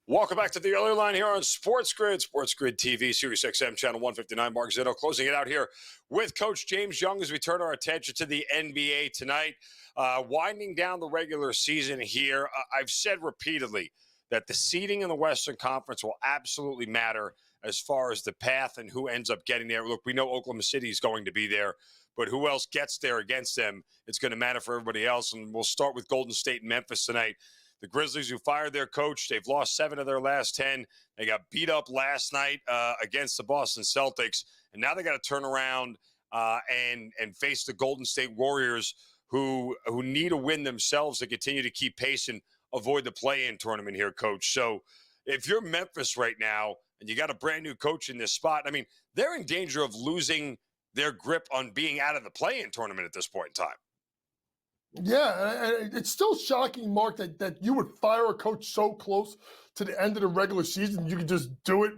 Welcome back to the early line here on SportsGrid TV, Sirius XM channel 159. Mark Zinno closing it out here with Coach James Young as we turn our attention to the NBA tonight. Winding down the regular season here, I've said repeatedly that the seeding in the Western Conference will absolutely matter as far as the path and who ends up getting there. Look, we know Oklahoma City is going to be there, but who else gets there against them? It's going to matter for everybody else, and we'll start with Golden State and Memphis tonight. The Grizzlies, who fired their coach, they've lost 7 of their last 10. They got beat up last night against the Boston Celtics, and now they got to turn around and face the Golden State Warriors, who need a win themselves to continue to keep pace and avoid the play-in tournament here, Coach. So if you're Memphis right now and you got a brand new coach in this spot, I mean, they're in danger of losing their grip on being out of the play-in tournament at this point in time. Yeah, and it's still shocking, Mark, that you would fire a coach so close to the end of the regular season. You could just do it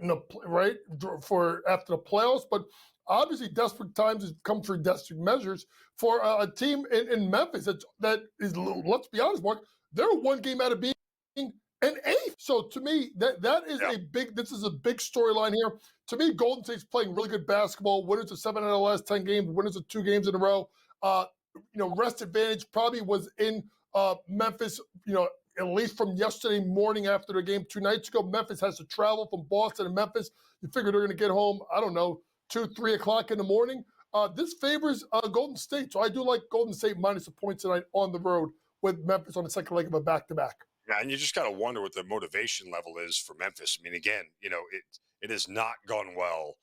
for after the playoffs. But obviously, desperate times have come through desperate measures for a team in Memphis that is, let's be honest, Mark, they're one game out of being an 8th. So to me, that is this is a big storyline here. To me, Golden State's playing really good basketball. Winners of 7 out of the last 10 games. Winners of 2 games in a row. Rest advantage probably was in Memphis, at least from yesterday morning after the game 2 nights ago. Memphis has to travel from Boston to Memphis. You figure they're going to get home, 2, 3 o'clock in the morning. This favors Golden State. So I do like Golden State minus a point tonight on the road with Memphis on the second leg of a back-to-back. Yeah, and you just got to wonder what the motivation level is for Memphis. I mean, again, it has not gone well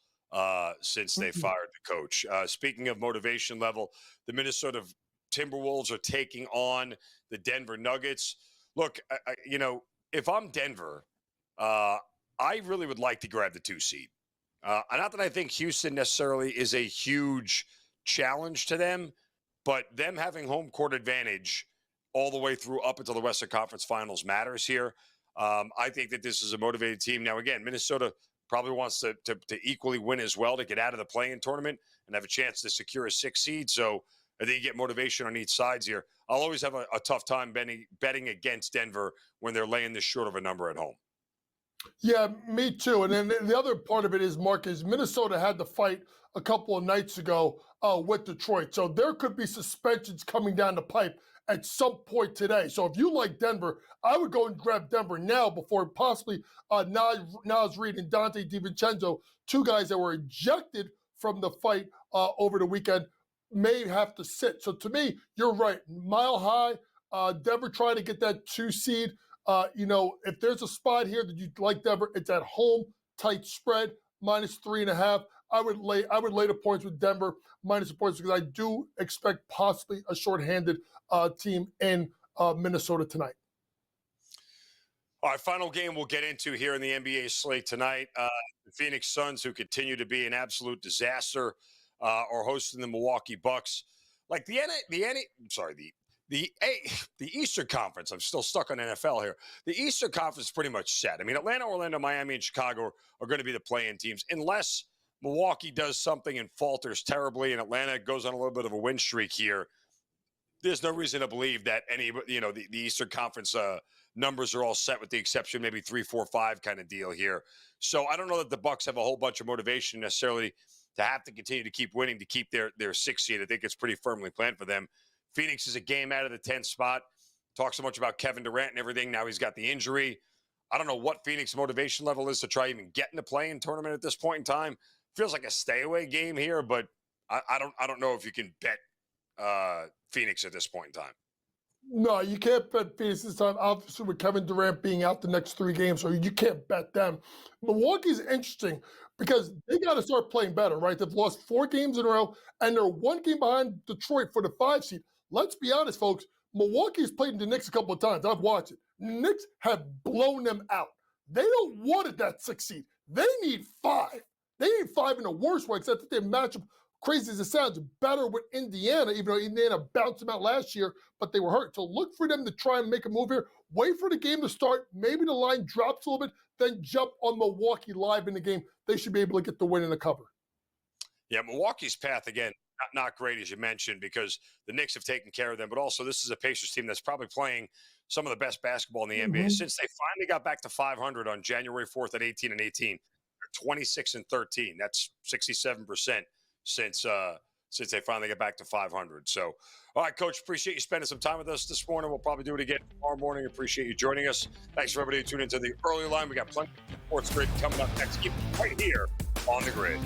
since they fired the coach. Speaking of motivation level, the Minnesota Timberwolves are taking on the Denver Nuggets. Look, if I'm Denver, I really would like to grab the 2 seed. Not that I think Houston necessarily is a huge challenge to them, but them having home court advantage all the way through up until the Western Conference Finals matters here. I think that this is a motivated team. Now, again, Minnesota probably wants to equally win as well to get out of the play-in tournament and have a chance to secure a 6 seed. So I think you get motivation on each side here. I'll always have a tough time betting against Denver when they're laying this short of a number at home. Yeah, me too. And then the other part of it is, Mark, is Minnesota had to fight a couple of nights ago with Detroit. So there could be suspensions coming down the pipe at some point today. So if you like Denver, I would go and grab Denver now before possibly Naz Reid and Dante DiVincenzo, 2 guys that were ejected from the fight over the weekend, may have to sit. So to me, you're right. Mile high, Denver trying to get that 2 seed. If there's a spot here that you'd like Denver, it's at home, tight spread, minus 3.5. I would lay the points with Denver minus the points because I do expect possibly a shorthanded team in Minnesota tonight. All right, final game we'll get into here in the NBA slate tonight. The Phoenix Suns, who continue to be an absolute disaster, are hosting the Milwaukee Bucks. Like the Eastern Conference, I'm still stuck on NFL here. The Eastern Conference is pretty much set. I mean, Atlanta, Orlando, Miami, and Chicago are going to be the play-in teams unless Milwaukee does something and falters terribly and Atlanta goes on a little bit of a win streak here. There's no reason to believe that the Eastern Conference numbers are all set with the exception maybe 3, 4, 5 kind of deal here. So I don't know that the Bucks have a whole bunch of motivation necessarily to have to continue to keep winning to keep their 6th seed. I think it's pretty firmly planned for them. Phoenix is a game out of the 10th spot. Talk so much about Kevin Durant and everything. Now he's got the injury. I don't know what Phoenix motivation level is to try even get in the play-in tournament at this point in time. Feels like a stay-away game here, but I don't know if you can bet Phoenix at this point in time. No, you can't bet Phoenix this time. Obviously, with Kevin Durant being out the next 3 games, so you can't bet them. Milwaukee's interesting because they got to start playing better, right? They've lost 4 games in a row, and they're 1 game behind Detroit for the 5 seed. Let's be honest, folks. Milwaukee's played the Knicks a couple of times. I've watched it. The Knicks have blown them out. They don't want it, that 6 seed. They need 5. They need 5 in the worst way, except that their matchup, crazy as it sounds, better with Indiana, even though Indiana bounced them out last year, but they were hurt. So look for them to try and make a move here. Wait for the game to start. Maybe the line drops a little bit, then jump on Milwaukee live in the game. They should be able to get the win and the cover. Yeah, Milwaukee's path, again, not great, as you mentioned, because the Knicks have taken care of them. But also, this is a Pacers team that's probably playing some of the best basketball in the NBA Mhm. since they finally got back to 500 on January 4th at 18-18. They're 26-13. That's 67% since they finally get back to 500. So, all right, Coach, appreciate you spending some time with us this morning. We'll probably do it again tomorrow morning. Appreciate you joining us. Thanks for everybody who tuned into the early line. We got plenty of Sports Grid coming up next. Keep it right here on the Grid.